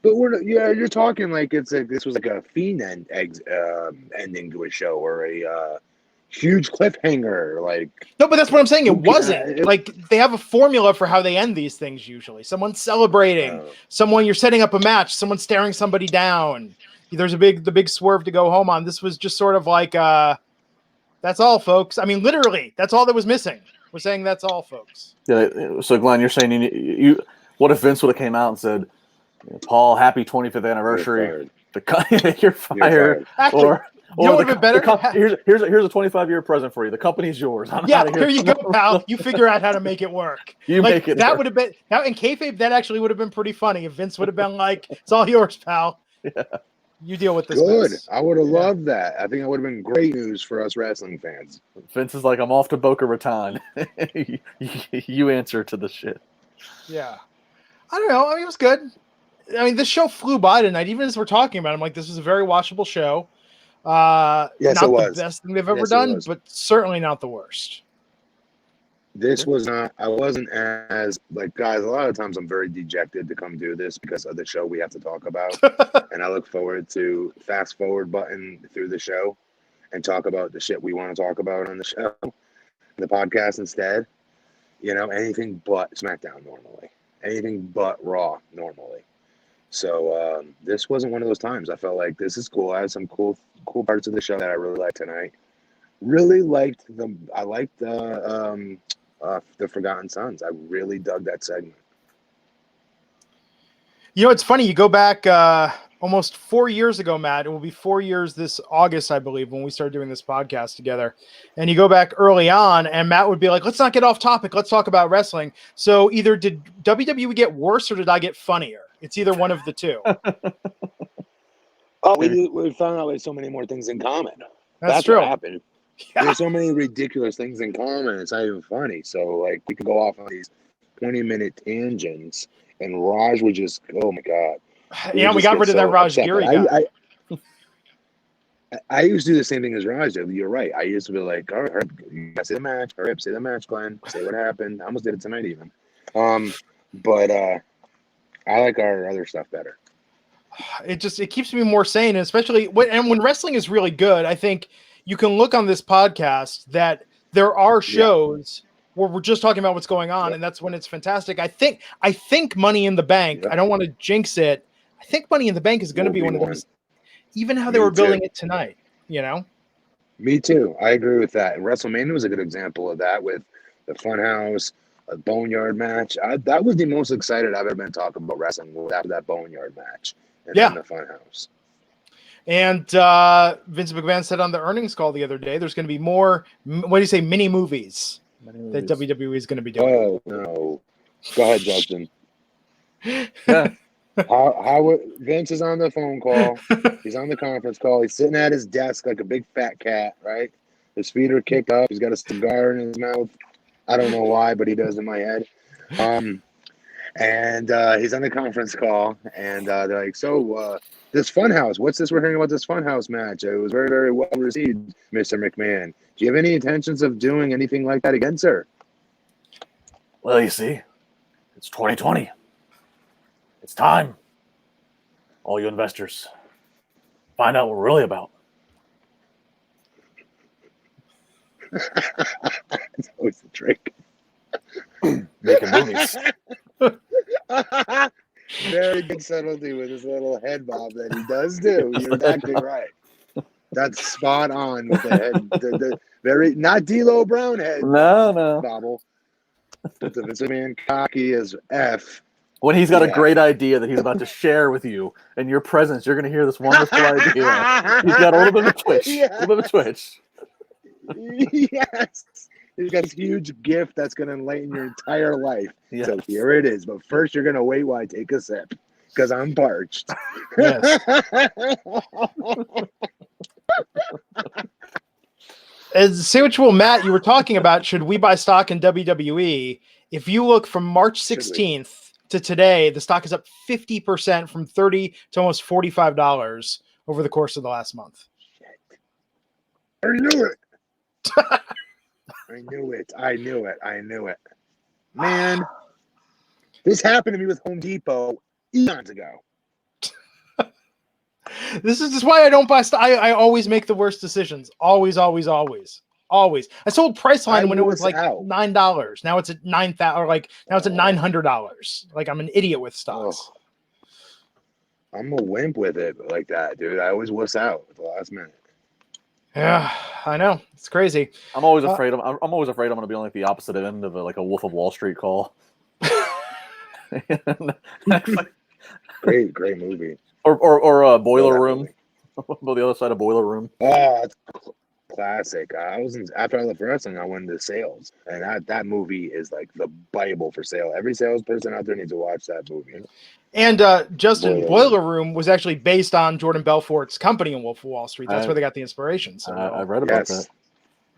B: But you're talking like this was like a Fiend ending to a show or a huge cliffhanger. Like,
A: no, but that's what I'm saying. It wasn't like they have a formula for how they end these things. Usually, someone's celebrating, someone you're setting up a match, someone staring somebody down. There's the big swerve to go home on. This was just sort of like, that's all, folks. I mean, literally, that's all that was missing. We're saying that's all, folks.
C: Yeah. So, Glenn, you're saying you what if Vince would have came out and said, "Paul, happy 25th anniversary. You're fired."
A: Actually,
C: or
A: you know what would be better?
C: Here's a 25-year present for you. The company's yours.
A: Here you go, pal. You figure out how to make it work.
C: Make it.
A: That would have been now in kayfabe. That actually would have been pretty funny if Vince would have been like, "It's all yours, pal.
C: Yeah.
A: You deal with this."
B: Good.
A: Mess.
B: I would have loved that. I think it would have been great news for us wrestling fans.
C: Vince is like, "I'm off to Boca Raton. You answer to the shit."
A: Yeah. I don't know. I mean, it was good. I mean, this show flew by tonight. Even as we're talking about it, I'm like, this is a very watchable show.
B: Yes,
A: not
B: it was
A: the best thing they've ever done, but certainly not the worst.
B: This was not. I wasn't as like, guys. A lot of times, I'm very dejected to come do this because of the show we have to talk about, and I look forward to fast forward button through the show and talk about the shit we want to talk about on the show, the podcast instead. You know, anything but SmackDown normally, anything but Raw normally. So this wasn't one of those times. I felt like this is cool. I had some cool parts of the show that I really liked tonight. Really liked the. I liked the Forgotten Sons. I really dug that segment.
A: You know, it's funny. You go back almost 4 years ago, Matt. It will be 4 years this August, I believe, when we started doing this podcast together. And you go back early on, and Matt would be like, "Let's not get off topic. Let's talk about wrestling." So either did WWE get worse or did I get funnier? It's either one of the two.
B: We found out we had so many more things in common.
A: That's true.
B: What happened. Yeah. There's so many ridiculous things in common. It's not even funny. So, like, we could go off on these 20-minute tangents, and Raj would just, oh my god.
A: Yeah, we got rid of that Raj Giri guy.
B: I used to do the same thing as Raj did. You're right. I used to be like, all right, you gotta say the match. Hurry up, say the match, Glenn. Say what happened. I almost did it tonight even. But I like our other stuff better.
A: It keeps me more sane, especially when wrestling is really good. I think you can look on this podcast that there are shows where we're just talking about what's going on, and that's when it's fantastic. I think Money in the Bank, I don't want to jinx it. I think Money in the Bank is going to be one of those, even how they were building it tonight, you know?
B: Me too. I agree with that. And WrestleMania was a good example of that with the Funhouse, a Boneyard match. That was the most excited I've ever been talking about wrestling after that Boneyard match and then the Funhouse.
A: And Vince McMahon said on the earnings call the other day, there's going to be more, what do you say, mini movies that WWE is going to be doing.
B: Oh, no. Go ahead, Justin. How Vince is on the phone call. He's on the conference call. He's sitting at his desk like a big fat cat, right? His feet are kicked up. He's got a cigar in his mouth. I don't know why, but he does in my head. And he's on the conference call, and they're like, so this Funhouse, what's this we're hearing about this Funhouse match? It was very, very well received, Mr. McMahon. Do you have any intentions of doing anything like that again, sir?
C: Well, you see, it's 2020. It's time. All you investors, find out what we're really about.
B: It's always a trick.
C: Making movies.
B: Very good subtlety with his little head bob that he does do. You're exactly right. That's spot on with the head. The very not D'Lo Brown head.
C: No.
B: Bobble. But the Vince McMahon cocky as F.
C: When he's got a great idea that he's about to share with you, in your presence, you're going to hear this wonderful idea. He's got a little bit of a twitch.
B: Yeah.
C: A little bit of a twitch.
B: Yes. You got this huge gift that's going to enlighten your entire life.
C: Yes.
B: So here it is. But first, you're going to wait while I take a sip because I'm parched.
A: Yes. As sandwichable Matt, you were talking about, should we buy stock in WWE? If you look from March 16th to today, the stock is up 50% from $30 to almost $45 over the course of the last month.
B: I knew it. I knew it. I knew it. I knew it. Man, this happened to me with Home Depot eons ago.
A: This is just why I don't buy stock. I always make the worst decisions. Always. I sold Priceline when it was like $9. Now it's at $9,000, or like now it's at $900. Like I'm an idiot with stocks.
B: Oh. I'm a wimp with it like that, dude. I always wuss out at the last minute.
A: Yeah, I know. It's crazy.
C: I'm always afraid. I'm always afraid I'm going to be on like the opposite end of like a Wolf of Wall Street call.
B: Great movie.
C: Or Boiler Room. On the other side of Boiler Room.
B: Oh, it's classic. After I left wrestling, I went into sales, and that movie is like the Bible for sale. Every salesperson out there needs to watch that movie.
A: And Justin, Boiler Room was actually based on Jordan Belfort's company in Wolf of Wall Street. That's where they got the inspiration. So
C: I read about that.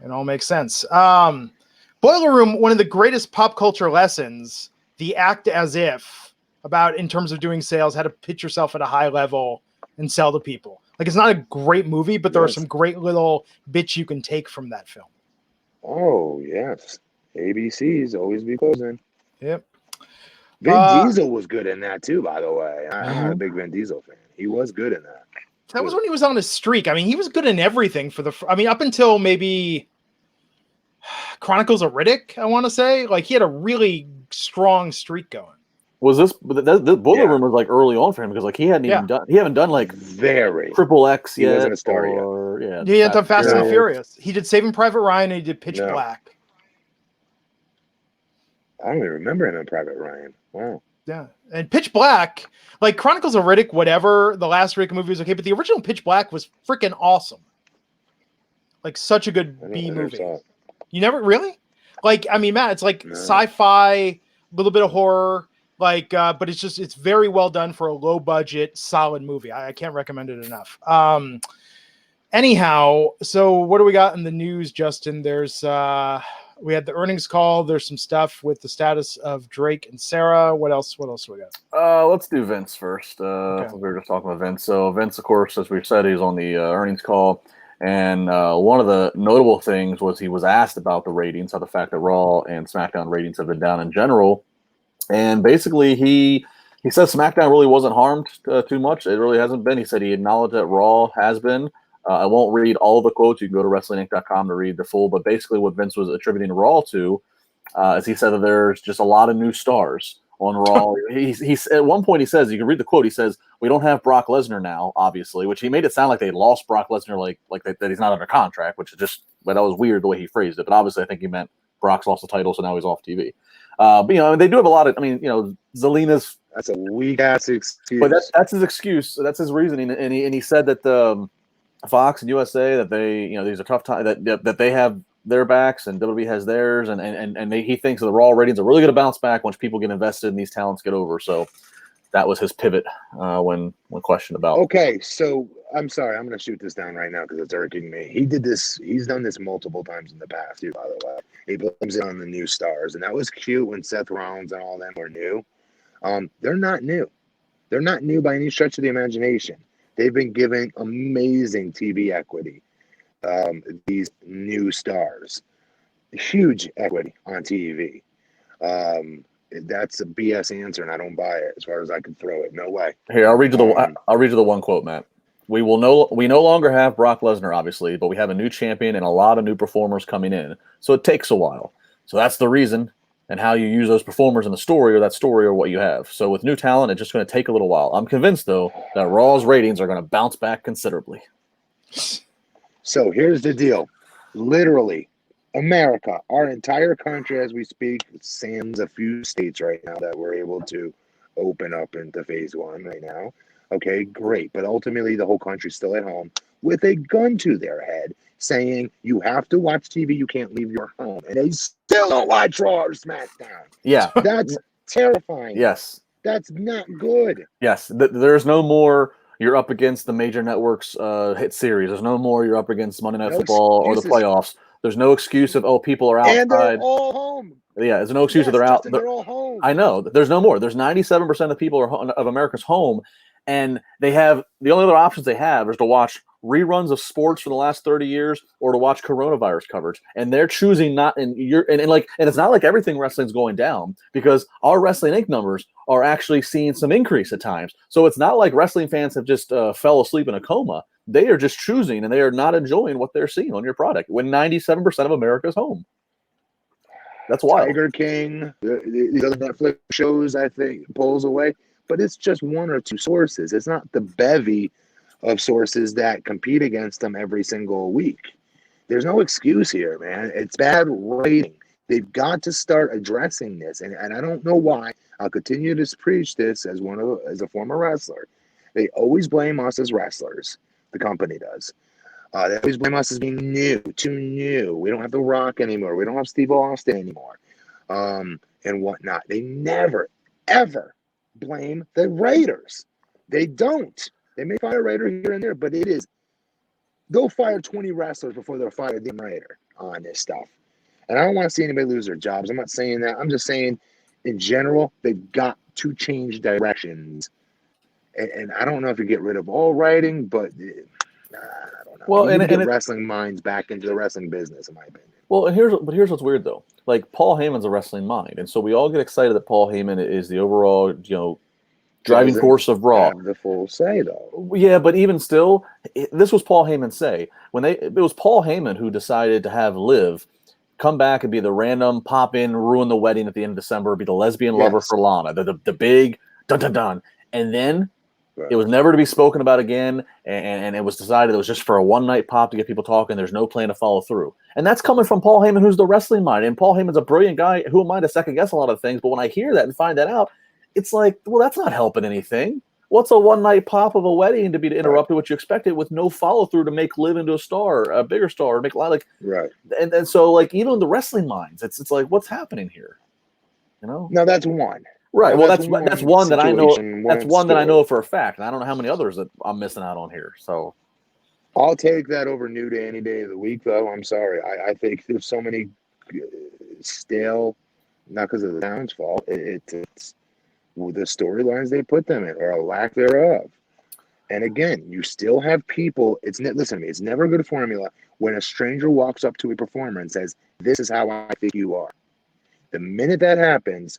A: It all makes sense. Boiler Room, one of the greatest pop culture lessons, the act as if, about in terms of doing sales, how to pitch yourself at a high level and sell to people. Like, it's not a great movie, but there are some great little bits you can take from that film.
B: Oh, yes. ABC's always be closing.
A: Yep.
B: Vin Diesel was good in that too, by the way. I'm not a big Vin Diesel fan. He was good in that.
A: That was when he was on his streak. I mean, he was good in everything up until maybe Chronicles of Riddick, I want to say. Like, he had a really strong streak going.
C: Was this the Boiler Room was like early on for him because like he haven't done like Triple X yet.
B: He wasn't a star yet.
A: He had done Fast and Furious. He did Saving Private Ryan and he did Pitch Black.
B: I don't even remember him in Private Ryan. Wow.
A: Yeah. And Pitch Black, like Chronicles of Riddick, whatever, the last Riddick movie was okay, but the original Pitch Black was freaking awesome. Like, such a good B movie. You never really? Like, I mean, Matt, it's like sci-fi, a little bit of horror, like, but it's very well done for a low budget, solid movie. I can't recommend it enough. Anyhow, so what do we got in the news, Justin? There's we had the earnings call. There's some stuff with the status of Drake and Sarah. What else do we got?
C: Let's do Vince first. We were just talking about Vince. So Vince, of course, as we said, he's on the earnings call. And one of the notable things was he was asked about the ratings, how the fact that Raw and SmackDown ratings have been down in general. And basically he says SmackDown really wasn't harmed too much. It really hasn't been. He said he acknowledged that Raw has been. I won't read all of the quotes. You can go to WrestlingInc.com to read the full. But basically what Vince was attributing Raw to is he said that there's just a lot of new stars on Raw. He's at one point he says, you can read the quote, he says, we don't have Brock Lesnar now, obviously, which he made it sound like they lost Brock Lesnar, like that he's not under contract, which is just, that was weird the way he phrased it. But obviously I think he meant Brock's lost the title, so now he's off TV. But, they do have a lot of, Zelina's.
B: That's a weak-ass excuse.
C: But that's his excuse. That's his reasoning. And he said that Fox and USA, that they, these are tough times, that they have their backs and WWE has theirs, and he thinks the Raw ratings are really going to bounce back once people get invested and these talents get over. So that was his pivot when questioned about.
B: Okay, so I'm sorry, I'm going to shoot this down right now because it's irking me. He did this. He's done this multiple times in the past, too, by the way. He blames it on the new stars, and that was cute when Seth Rollins and all them were new. They're not new. They're not new by any stretch of the imagination. They've been giving amazing TV equity. These new stars, huge equity on TV. That's a BS answer, and I don't buy it. As far as I can throw it, no way.
C: Here, I'll read you the one quote, Matt. We no longer have Brock Lesnar, obviously, but we have a new champion and a lot of new performers coming in. So it takes a while. So that's the reason, and how you use those performers in the story or what you have. So with new talent, it's just going to take a little while. I'm convinced, though, that Raw's ratings are going to bounce back considerably.
B: So here's the deal. Literally, America, our entire country as we speak, sans a few states right now that we're able to open up into phase one right now. Okay, great. But ultimately, the whole country's still at home. with a gun to their head saying, you have to watch TV, you can't leave your home. And they still don't watch Raw or SmackDown.
C: Yeah.
B: That's terrifying.
C: Yes.
B: That's not good.
C: Yes. There's no more you're up against the major networks hit series. There's no more you're up against Monday Night Football or the playoffs. There's no excuse of, oh, people are outside.
B: And they're all home.
C: Yeah, there's no excuse of they're out.
B: They're all home.
C: I know. There's no more. There's 97% of people of America's home, and they have the only other options they have is to watch reruns of sports for the last 30 years or to watch coronavirus coverage. And they're choosing not and it's not like everything wrestling's going down, because our Wrestling Inc. numbers are actually seeing some increase at times. So it's not like wrestling fans have just fell asleep in a coma. They are just choosing, and they are not enjoying what they're seeing on your product when 97% of America's home. That's wild.
B: Tiger King, the other Netflix shows, I think, pulls away. But it's just one or two sources. It's not the bevy of sources that compete against them every single week. There's no excuse here, man. It's bad writing. They've got to start addressing this. And I don't know why. I'll continue to preach this as a former wrestler. They always blame us as wrestlers. The company does. They always blame us as being too new. We don't have The Rock anymore. We don't have Steve Austin anymore, and whatnot. They never, ever blame the writers. They don't. They may fire a writer here and there, but they'll fire 20 wrestlers before they'll fire the writer on this stuff. And I don't want to see anybody lose their jobs. I'm not saying that. I'm just saying, in general, they've got to change directions. And I don't know if you get rid of all writing, but I don't know. Well, and get wrestling minds back into the wrestling business, in my opinion.
C: Well, and here's what's weird though. Like, Paul Heyman's a wrestling mind, and so we all get excited that Paul Heyman is the overall, driving force of Raw.
B: Have the full say though.
C: Yeah, but even still, this was Paul Heyman's say. It was Paul Heyman who decided to have Liv come back and be the random pop in, ruin the wedding at the end of December, be the lesbian lover for Lana, the big dun dun dun, and then. Right. It was never to be spoken about again, and it was decided it was just for a one-night pop to get people talking. There's no plan to follow through. And that's coming from Paul Heyman, who's the wrestling mind. And Paul Heyman's a brilliant guy. Who am I to second-guess a lot of things? But when I hear that and find that out, it's like, well, that's not helping anything. What's a one-night pop of a wedding to be interrupted what you expected with no follow-through to make Liv into a star, a bigger star, make a lot
B: right.
C: And so, like, even the wrestling minds, it's like, what's happening here?
B: No, that's one.
C: Right. Well, that's one that I know. That's one that I know for a fact, and I don't know how many others that I'm missing out on here. So,
B: I'll take that over New Day any day of the week, though. I'm sorry. I think there's so many stale, not because of the town's fault. It's the storylines they put them in, or a lack thereof. And again, you still have people. Listen to me. It's never a good formula when a stranger walks up to a performer and says, "This is how I think you are." The minute that happens,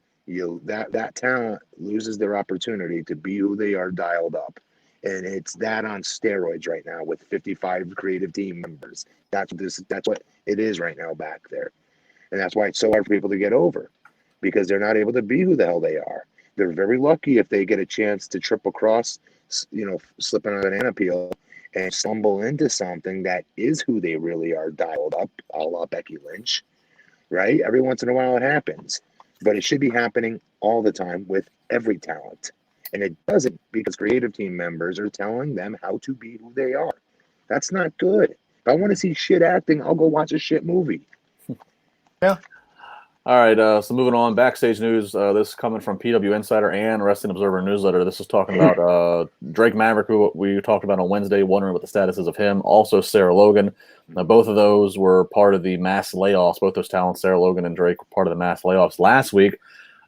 B: that talent loses their opportunity to be who they are dialed up. And it's that on steroids right now with 55 creative team members. That's what it is right now back there. And that's why it's so hard for people to get over, because they're not able to be who the hell they are. They're very lucky if they get a chance to trip across, slipping on a banana peel and stumble into something that is who they really are dialed up, a la Becky Lynch, right? Every once in a while it happens. But it should be happening all the time with every talent. And it doesn't, because creative team members are telling them how to be who they are. That's not good. If I want to see shit acting, I'll go watch a shit movie.
A: Yeah.
C: All right, so moving on, backstage news. This is coming from PW Insider and Wrestling Observer Newsletter. This is talking about Drake Maverick, who we talked about on Wednesday, wondering what the status is of him. Also, Sarah Logan. Now, both of those were part of the mass layoffs. Both those talents, Sarah Logan and Drake, were part of the mass layoffs last week.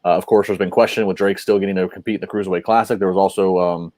C: Of course, there's been question with Drake still getting to compete in the Cruiserweight Classic. There was also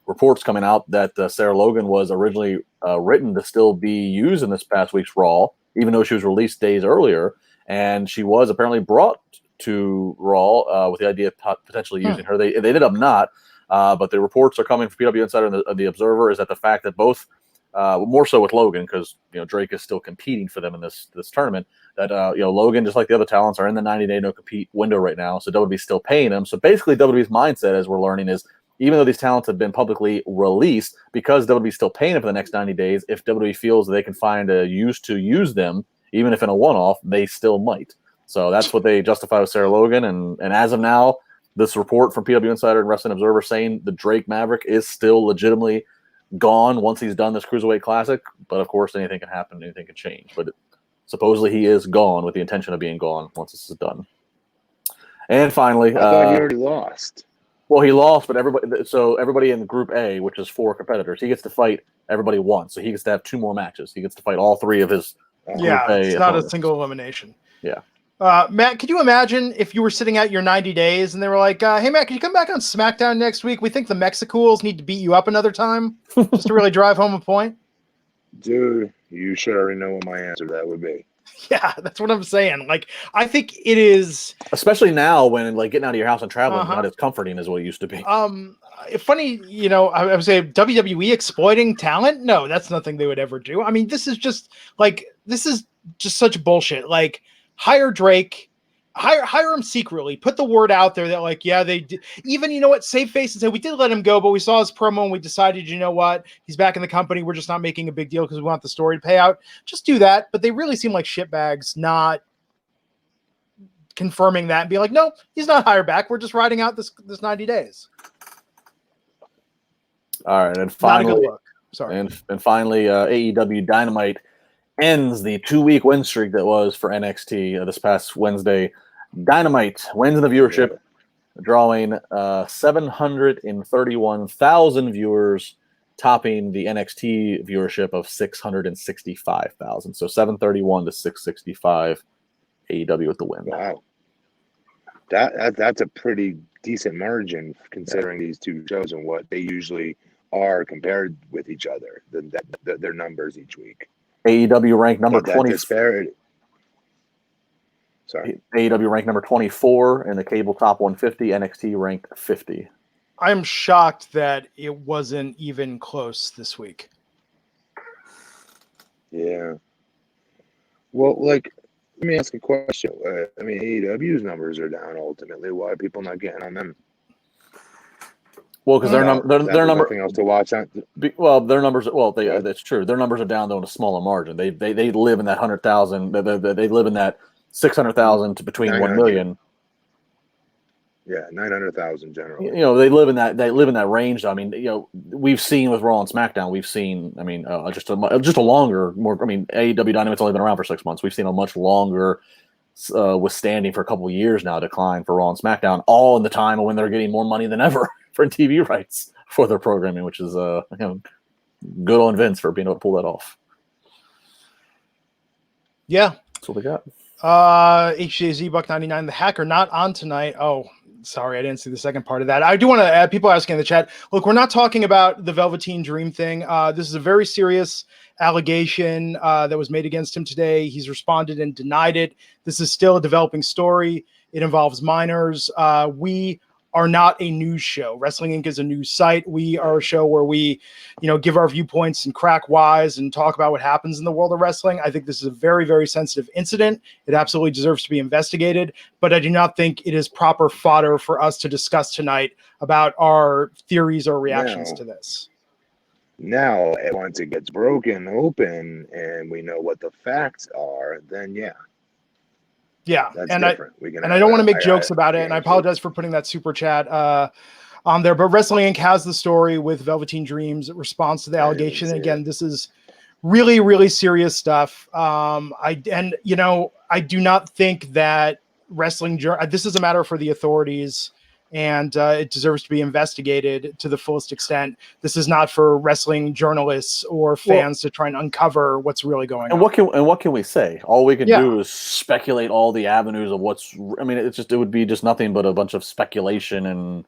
C: reports coming out that Sarah Logan was originally written to still be used in this past week's Raw, even though she was released days earlier. And she was apparently brought to Raw with the idea of potentially using her. They ended up not, but the reports are coming from PW Insider and the Observer is that the fact that both, more so with Logan, because Drake is still competing for them in this tournament, that Logan, just like the other talents, are in the 90-day no-compete window right now, so WWE's still paying them. So basically WWE's mindset, as we're learning, is even though these talents have been publicly released, because WWE's still paying them for the next 90 days, if WWE feels that they can find a use to use them, even if in a one-off, they still might. So that's what they justify with Sarah Logan. And as of now, this report from PW Insider and Wrestling Observer saying the Drake Maverick is still legitimately gone once he's done this Cruiserweight Classic. But of course, anything can happen, anything can change. But supposedly he is gone with the intention of being gone once this is done. And finally,
B: I thought he already lost.
C: Well, he lost, but everybody in Group A, which is 4 competitors, he gets to fight everybody once. So he gets to have 2 more matches. He gets to fight all 3 of his
A: Group A it's not opponents. A single elimination.
C: Yeah.
A: Matt, could you imagine if you were sitting out your 90 days and they were like, hey, Matt, can you come back on SmackDown next week? We think the Mexicools need to beat you up another time just to really drive home a point.
B: Dude, you should already know what my answer to that would be.
A: Yeah, that's what I'm saying. Like, I think it is,
C: especially now when like getting out of your house and traveling is not as comforting as what it used to be.
A: Funny, I would say WWE exploiting talent. No, that's nothing they would ever do. I mean, this is just such bullshit. Like, hire Drake, hire him secretly, put the word out there that like, yeah, they did. Even, save face and say, we did let him go, but we saw his promo and we decided, he's back in the company. We're just not making a big deal because we want the story to pay out. Just do that. But they really seem like shitbags, not confirming that and be like, no, he's not hired back. We're just riding out this 90 days.
C: All right. And finally,
A: not a good look. Sorry.
C: And finally, AEW Dynamite ends the 2-week win streak that was for NXT this past Wednesday. Dynamite wins in the viewership, drawing 731,000 viewers, topping the NXT viewership of 665,000. So 731 to 665, AEW with the win.
B: Wow, that's a pretty decent margin considering these 2 shows and what they usually are compared with each other. Their numbers each week.
C: AEW ranked number 20. AEW ranked number 24 in the cable top 150. NXT ranked 50.
A: I'm shocked that it wasn't even close this week.
B: Yeah. Well, let me ask a question. AEW's numbers are down ultimately. Why are people not getting on them?
C: Well, because their number,
B: nothing else to watch on.
C: Well, their numbers. Well, that's true. Their numbers are down though in a smaller margin. They live in that 100,000. They live in that 600,000 to between 1 million.
B: Yeah, 900,000 generally.
C: They live in that range. I mean, we've seen with Raw and SmackDown. We've seen. I mean, just a longer, more. I mean, AEW Dynamite's only been around for 6 months. We've seen a much longer, withstanding for a couple of years now decline for Raw and SmackDown. All in the time when they're getting more money than ever for TV rights for their programming, which is good on Vince for being able to pull that off.
A: Yeah,
C: that's what we got.
A: HJZ Buck 99, the hacker not on tonight. Oh, sorry, I didn't see the second part of that. I do want to add, people asking in the chat, look, we're not talking about the Velveteen Dream thing. This is a very serious allegation that was made against him today. He's responded and denied it. This is still a developing story. It involves minors. We are not a news show. Wrestling Inc. is a news site. We are a show where we, give our viewpoints and crack wise and talk about what happens in the world of wrestling. I think this is a very, very sensitive incident. It absolutely deserves to be investigated, but I do not think it is proper fodder for us to discuss tonight about our theories or reactions to this.
B: Now, once it gets broken open and we know what the facts are, then yeah.
A: Yeah,
B: that's
A: and
B: different.
A: I don't want to make jokes about it, and I apologize for putting that super chat on there. But Wrestling Inc. has the story with Velveteen Dream's response to the allegation. And again, this is really, really serious stuff. I do not think that this is a matter for the authorities, and it deserves to be investigated to the fullest extent. This is not for wrestling journalists or fans to try and uncover what's really going on.
C: What can we say? All we can do is speculate all the avenues of what's. I mean, it would be just nothing but a bunch of speculation, and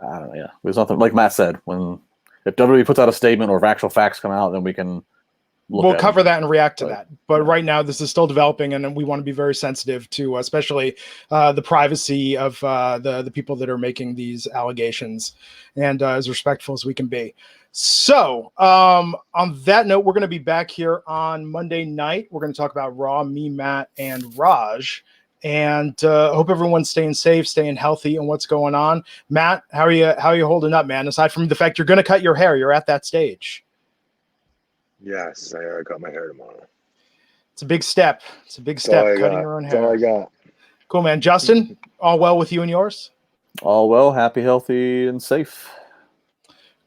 C: I don't know. Yeah, there's nothing, like Matt said. If WWE puts out a statement or if actual facts come out, then we can.
A: We'll cover that and react to that. But right now, this is still developing, and we want to be very sensitive to, especially the privacy of the people that are making these allegations, and as respectful as we can be. So, on that note, we're going to be back here on Monday night. We're going to talk about Raw, me, Matt, and Raj, and hope everyone's staying safe, staying healthy, and what's going on. Matt, how are you holding up, man? Aside from the fact you're going to cut your hair, you're at that stage.
B: Yes, I cut my hair tomorrow.
A: It's a big step. Cutting your own hair.
B: That's all I got.
A: Cool, man. Justin, all well with you and yours?
C: All well, happy, healthy, and safe.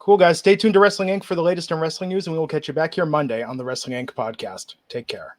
A: Cool, guys. Stay tuned to Wrestling Inc. for the latest in wrestling news, and we will catch you back here Monday on the Wrestling Inc. podcast. Take care.